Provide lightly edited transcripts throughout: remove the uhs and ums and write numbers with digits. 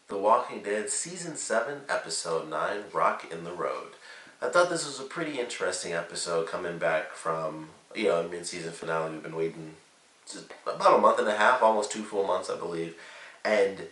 The Walking Dead Season 7, Episode 9, Rock in the Road. I thought this was a pretty interesting episode coming back from, a mid-season finale. We've been waiting just about a month and a half, almost 2 full months, I believe. And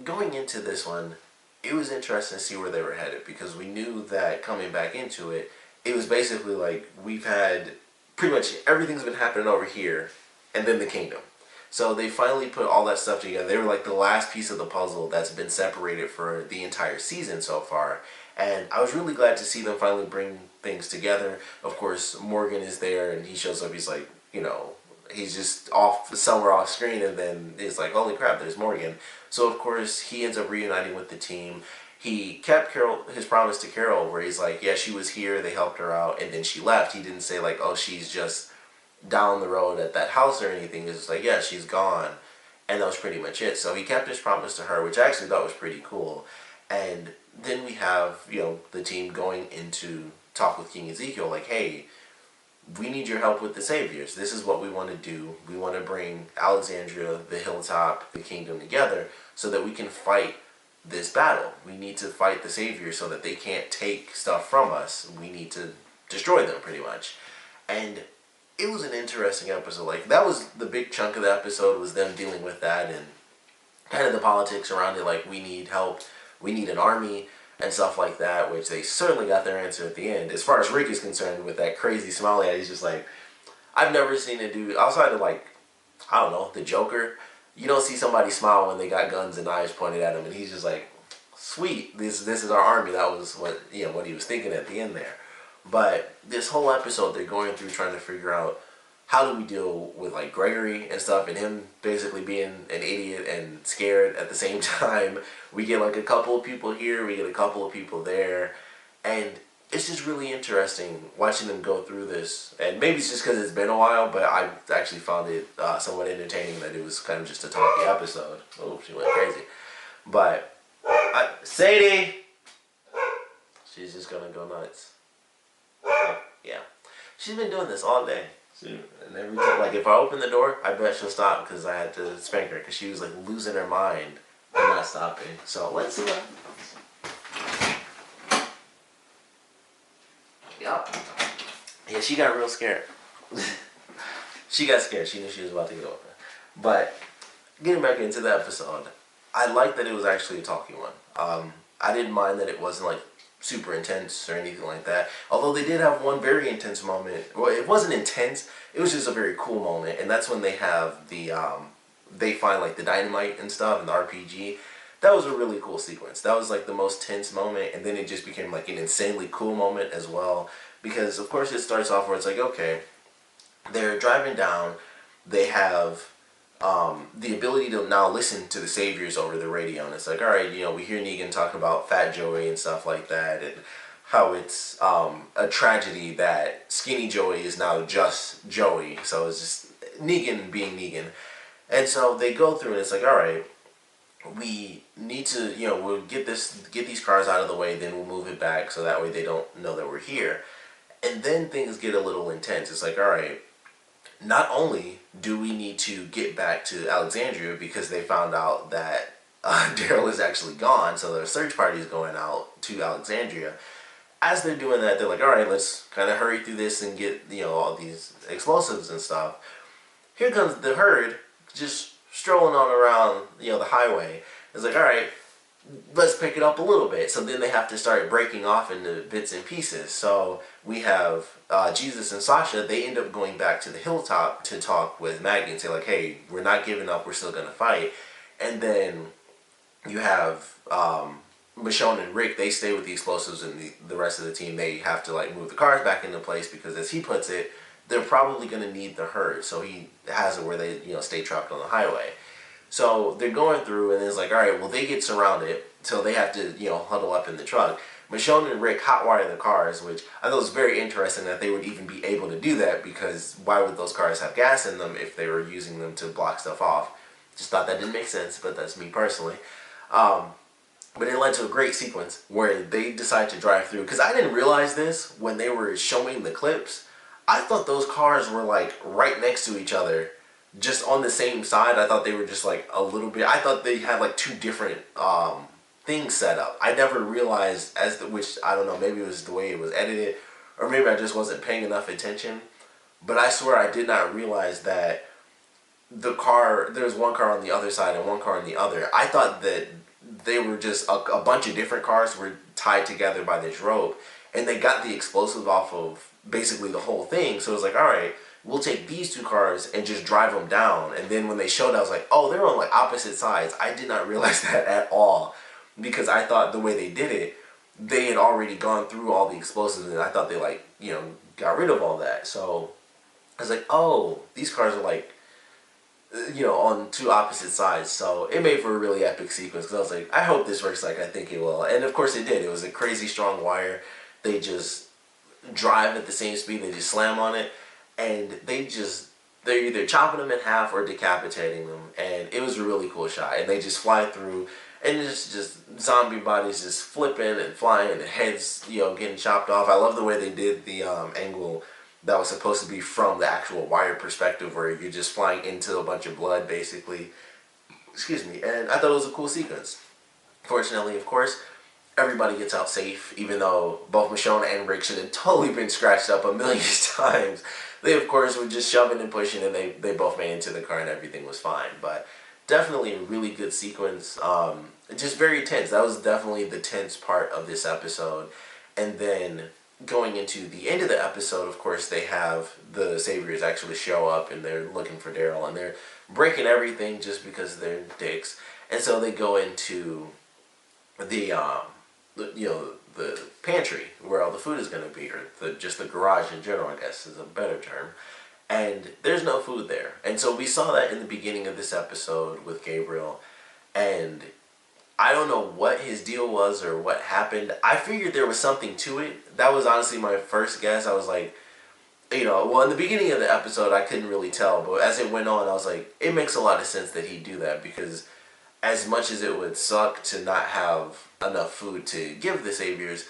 going into this one, it was interesting to see where they were headed because we knew that coming back into it, it was basically like we've had pretty much everything's been happening over here and then the kingdom. So they finally put all that stuff together. They were like the last piece of the puzzle that's been separated for the entire season so far. And I was really glad to see them finally bring things together. Of course, Morgan is there and he shows up. He's like, he's just off somewhere off screen, and then it's like, holy crap, there's Morgan. So of course he ends up reuniting with the team. He kept his promise to Carol where he's like, yeah, she was here, they helped her out, and then she left. He didn't say like, oh, she's just down the road at that house or anything. It's just like, yeah, she's gone. And that was pretty much it. So he kept his promise to her, which I actually thought was pretty cool. And then we have, the team going into talk with King Ezekiel like, hey, we need your help with the Saviors. This is what we want to do. We want to bring Alexandria, the Hilltop, the kingdom together so that we can fight this battle. We need to fight the Saviors so that they can't take stuff from us. We need to destroy them pretty much. And it was an interesting episode. Like, that was the big chunk of the episode, was them dealing with that and kind of the politics around it. Like, we need help, we need an army and stuff like that, which they certainly got their answer at the end. As far as Rick is concerned, with that crazy smile he had, he's just like, I've never seen a dude, outside of like, I don't know, the Joker, you don't see somebody smile when they got guns and knives pointed at him, and he's just like, sweet, this is our army. That was what he was thinking at the end there. But this whole episode, they're going through trying to figure out how do we deal with like Gregory and stuff, and him basically being an idiot and scared at the same time. We get like a couple of people here, we get a couple of people there, and it's just really interesting watching them go through this. And maybe it's just because it's been a while, but I actually found it somewhat entertaining that it was kind of just a talky episode. Oh, she went crazy. But Sadie, she's just gonna go nuts. Yeah, she's been doing this all day. And every time, like, if I open the door, I bet she'll stop because I had to spank her because she was like losing her mind and not stopping. So let's see what happens. Yep. Yeah, she got real scared. She got scared. She knew she was about to get open. But getting back into the episode, I liked that it was actually a talking one. I didn't mind that it wasn't like super intense or anything like that. Although they did have one very intense moment. Well, it wasn't intense. It was just a very cool moment, and that's when they have the they find like the dynamite and stuff and the RPG. That was a really cool sequence. That was like the most tense moment, and then it just became like an insanely cool moment as well. Because of course it starts off where it's like, okay, they're driving down. They have the ability to now listen to the Saviors over the radio, and it's like, all right, we hear Negan talking about Fat Joey and stuff like that, and how it's a tragedy that Skinny Joey is now just Joey, so it's just Negan being Negan. And so they go through and it's like, all right, we need to, we'll get these cars out of the way, then we'll move it back so that way they don't know that we're here. And then things get a little intense. It's like, all right, not only do we need to get back to Alexandria because they found out that Daryl is actually gone, so their search party is going out to Alexandria. As they're doing that, they're like, all right, let's kind of hurry through this and get, all these explosives and stuff. Here comes the herd just strolling on around, the highway. It's like, all right, let's pick it up a little bit. So then they have to start breaking off into bits and pieces. So we have Jesus and Sasha. They end up going back to the hilltop to talk with Maggie and say like, hey, we're not giving up. We're still going to fight. And then you have Michonne and Rick. They stay with the explosives, and the rest of the team, they have to like move the cars back into place because, as he puts it, they're probably going to need the herd. So he has it where they stay trapped on the highway. So they're going through, and it's like, all right, well, they get surrounded, so they have to, huddle up in the truck. Michonne and Rick hotwire the cars, which I thought was very interesting that they would even be able to do that, because why would those cars have gas in them if they were using them to block stuff off? Just thought that didn't make sense, but that's me personally. But it led to a great sequence where they decide to drive through, because I didn't realize this when they were showing the clips. I thought those cars were like right next to each other just on the same side. I thought they were just like a little bit. I thought they had like two different things set up. I never realized which I don't know. Maybe it was the way it was edited, or maybe I just wasn't paying enough attention. But I swear I did not realize that there's one car on the other side and one car on the other. I thought that they were just a bunch of different cars were tied together by this rope, and they got the explosive off of basically the whole thing. So it was like, all right, we'll take these two cars and just drive them down. And then when they showed, I was like, oh, they're on like opposite sides. I did not realize that at all, because I thought the way they did it, they had already gone through all the explosives, and I thought they like, got rid of all that. So I was like, oh, these cars are like, on two opposite sides. So it made for a really epic sequence, because I was like, I hope this works like I think it will. And of course it did. It was a crazy strong wire. They just drive at the same speed. They just slam on it, and they're either chopping them in half or decapitating them. And it was a really cool shot. And they just fly through, and it's just zombie bodies just flipping and flying, and heads, getting chopped off. I love the way they did the angle that was supposed to be from the actual wire perspective, where you're just flying into a bunch of blood, basically. Excuse me. And I thought it was a cool sequence. Fortunately, of course, everybody gets out safe, even though both Michonne and Rick should have totally been scratched up a million times. They, of course, were just shoving and pushing, and they both made it into the car, and everything was fine. But definitely a really good sequence. Just very tense. That was definitely the tense part of this episode. And then going into the end of the episode, of course, they have the Saviors actually show up, and they're looking for Daryl, and they're breaking everything just because they're dicks. And so they go into the pantry where all the food is going to be, or just the garage in general, I guess is a better term. And there's no food there. And so we saw that in the beginning of this episode with Gabriel, and I don't know what his deal was or what happened. I figured there was something to it. That was honestly my first guess. I was like, well, in the beginning of the episode, I couldn't really tell. But as it went on, I was like, it makes a lot of sense that he'd do that, because as much as it would suck to not have enough food to give the Saviors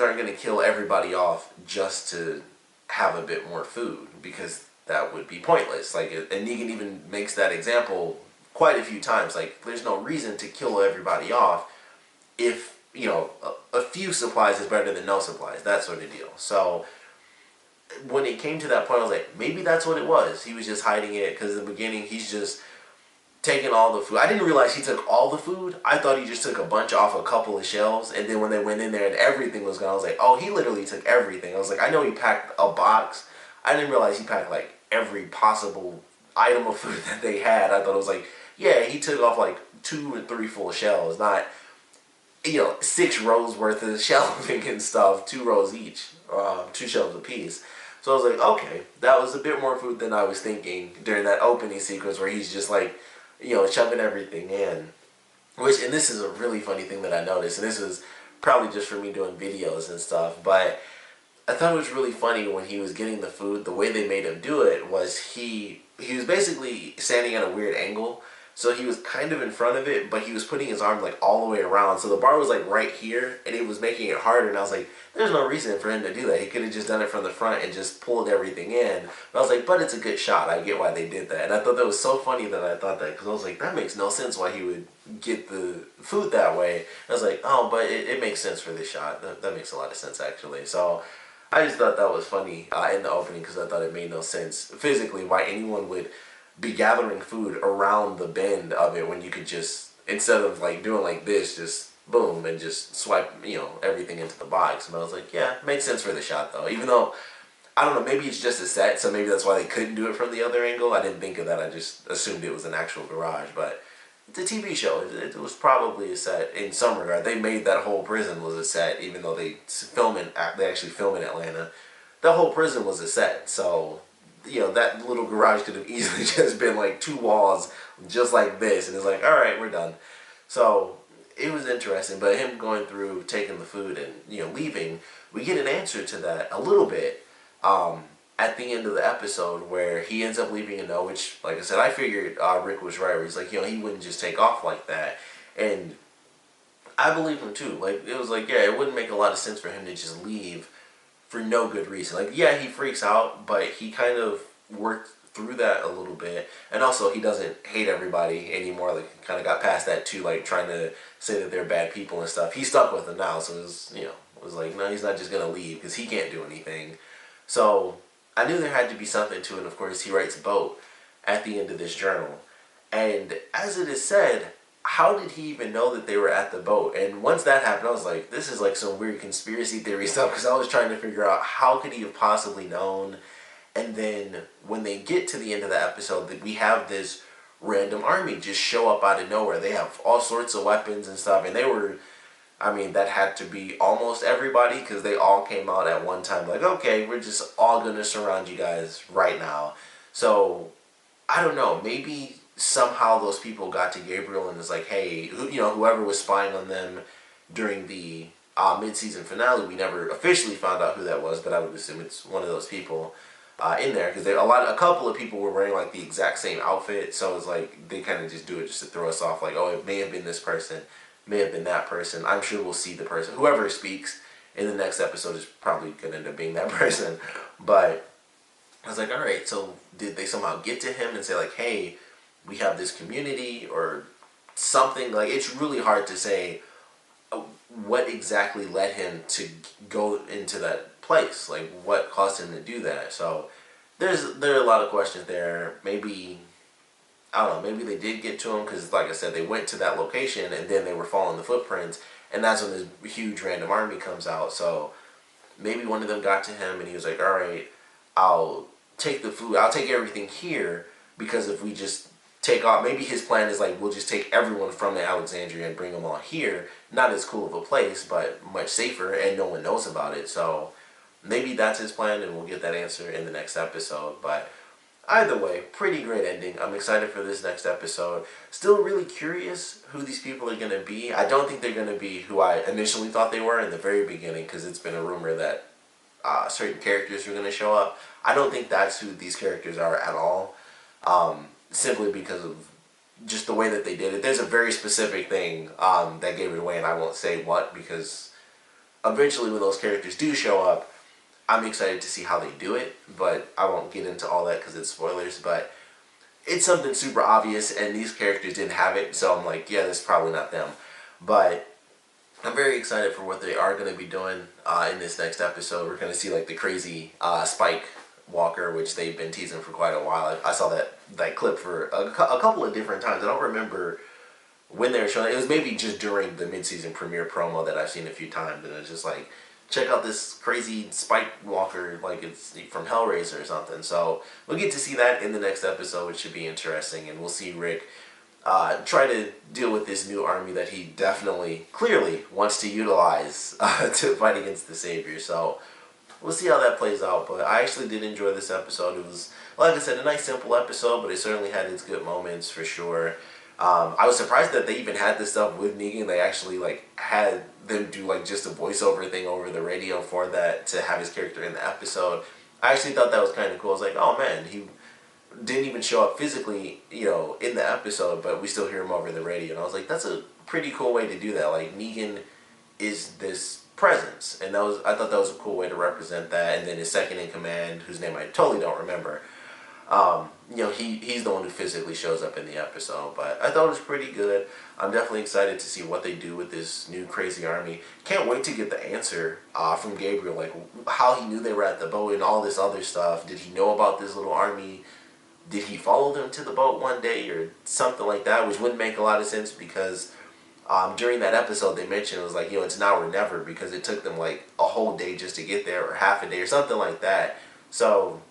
aren't going to kill everybody off just to have a bit more food, because that would be pointless. Like, and Negan even makes that example quite a few times. Like, there's no reason to kill everybody off if, a few supplies is better than no supplies, that sort of deal. So when it came to that point, I was like, maybe that's what it was. He was just hiding it, because in the beginning, he's just taking all the food. I didn't realize he took all the food. I thought he just took a bunch off a couple of shelves, and then when they went in there and everything was gone, I was like, oh, he literally took everything. I was like, I know he packed a box. I didn't realize he packed like every possible item of food that they had. I thought it was like, yeah, he took off like 2 or 3 full shelves, not 6 rows worth of shelving and stuff, 2 rows each, 2 shelves apiece. So I was like, okay, that was a bit more food than I was thinking during that opening sequence where he's just like, shoving everything in. And this is a really funny thing that I noticed, and this is probably just for me doing videos and stuff, but I thought it was really funny when he was getting the food. The way they made him do it was he was basically standing at a weird angle, so he was kind of in front of it, but he was putting his arm like all the way around, so the bar was like right here, and it was making it harder. And I was like, there's no reason for him to do that. He could have just done it from the front and just pulled everything in. But I was like, but it's a good shot. I get why they did that. And I thought that was so funny that I thought that, because I was like, that makes no sense why he would get the food that way. And I was like, oh, but it makes sense for this shot. That makes a lot of sense, actually. So I just thought that was funny in the opening, because I thought it made no sense physically why anyone would be gathering food around the bend of it when you could just, instead of like doing like this, just boom and just swipe everything into the box. And I was like, yeah, makes sense for the shot though, even though I don't know, maybe it's just a set, so maybe that's why they couldn't do it from the other angle. I didn't think of that. I just assumed it was an actual garage, but it's a TV show. It was probably a set in some regard. They made that whole prison was a set, even though they actually film in Atlanta. The whole prison was a set, so that little garage could have easily just been like 2 walls just like this, and it's like, all right, we're done. So it was interesting, but him going through, taking the food, and leaving, we get an answer to that a little bit at the end of the episode, where he ends up leaving a note, which, like I said, I figured Rick was right, where he's like, he wouldn't just take off like that. And I believe him too. Like, it was like, yeah, it wouldn't make a lot of sense for him to just leave for no good reason. Like, yeah, he freaks out, but he kind of worked through that a little bit, and also he doesn't hate everybody anymore. Like, kind of got past that too, like trying to say that they're bad people and stuff. He's stuck with them now, so it was, it was like, no, he's not just gonna leave because he can't do anything. So I knew there had to be something to it. And of course, he writes boat at the end of this journal, and as it is said, how did he even know that they were at the boat? And once that happened, I was like, this is like some weird conspiracy theory stuff, because I was trying to figure out how could he have possibly known. And then when they get to the end of the episode, that we have this random army just show up out of nowhere. They have all sorts of weapons and stuff, and they were, I mean, that had to be almost everybody, because they all came out at one time like, okay, we're just all going to surround you guys right now. So I don't know, maybe somehow those people got to Gabriel and was like, hey, whoever was spying on them during the mid-season finale, we never officially found out who that was, but I would assume it's one of those people in there, because a couple of people were wearing like the exact same outfit, so it's like they kind of just do it just to throw us off, like, oh, it may have been this person, may have been that person. I'm sure we'll see the person, whoever speaks in the next episode is probably gonna end up being that person. But I was like, all right, so did they somehow get to him and say like, hey, we have this community or something? Like, it's really hard to say what exactly led him to go into that place, like what caused him to do that. So there are a lot of questions there. Maybe, I don't know, maybe they did get to him because, like I said, they went to that location and then they were following the footprints, and that's when this huge random army comes out. So maybe one of them got to him and he was like, all right, I'll take the food, I'll take everything here, because if we just take off, maybe his plan is like, we'll just take everyone from the Alexandria and bring them all here. Not as cool of a place, but much safer, and no one knows about it. So maybe that's his plan, and we'll get that answer in the next episode. But either way, pretty great ending. I'm excited for this next episode. Still really curious who these people are going to be. I don't think they're going to be who I initially thought they were in the very beginning, because it's been a rumor that certain characters are going to show up. I don't think that's who these characters are at all. Simply because of just the way that they did it. There's a very specific thing that gave it away, and I won't say what, because eventually when those characters do show up, I'm excited to see how they do it, but I won't get into all that because it's spoilers. But it's something super obvious, and these characters didn't have it, so I'm like, yeah, this is probably not them. But I'm very excited for what they are going to be doing in this next episode. We're going to see like the crazy Spike Walker, which they've been teasing for quite a while. I saw that clip for a couple of different times. I don't remember when they were showing it. It was maybe just during the mid-season premiere promo that I've seen a few times, and it's just like, check out this crazy Spike Walker, like it's from Hellraiser or something. So we'll get to see that in the next episode, which should be interesting, and we'll see Rick try to deal with this new army that he definitely, clearly wants to utilize to fight against the Savior. So we'll see how that plays out. But I actually did enjoy this episode. It was, like I said, a nice simple episode, but it certainly had its good moments for sure. I was surprised that they even had this stuff with Negan. They actually like had them do like just a voiceover thing over the radio for that, to have his character in the episode. I actually thought that was kind of cool. I was like, oh man, he didn't even show up physically, in the episode, but we still hear him over the radio. And I was like, that's a pretty cool way to do that. Like, Negan is this presence, and I thought that was a cool way to represent that. And then his second in command, whose name I totally don't remember, he's the one who physically shows up in the episode. But I thought it was pretty good. I'm definitely excited to see what they do with this new crazy army. Can't wait to get the answer from Gabriel, like how he knew they were at the boat and all this other stuff. Did he know about this little army? Did he follow them to the boat one day or something like that? Which wouldn't make a lot of sense, because during that episode they mentioned it was like, it's now or never, because it took them like a whole day just to get there, or half a day or something like that. So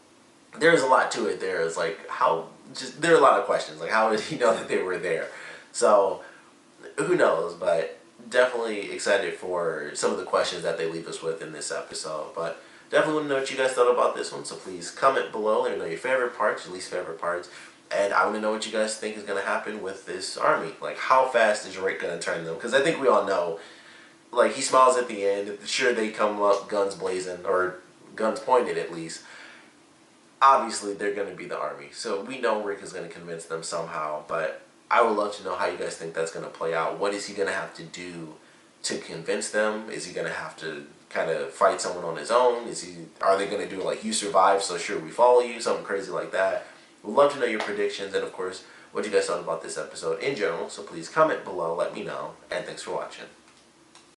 there's a lot to it there. It's like, there are a lot of questions. Like, how did he know that they were there? So who knows? But definitely excited for some of the questions that they leave us with in this episode. But definitely want to know what you guys thought about this one. So please comment below. Let me know your favorite parts, your least favorite parts. And I want to know what you guys think is going to happen with this army. Like, how fast is Rick going to turn them? Because I think we all know, like, he smiles at the end. Sure, they come up guns blazing, or guns pointed at least. Obviously, they're going to be the army. So we know Rick is going to convince them somehow. But I would love to know how you guys think that's going to play out. What is he going to have to do to convince them? Is he going to have to kind of fight someone on his own? Are they going to do like, you survive, so sure, we follow you? Something crazy like that. We'd love to know your predictions and, of course, what you guys thought about this episode in general. So please comment below, let me know, and thanks for watching.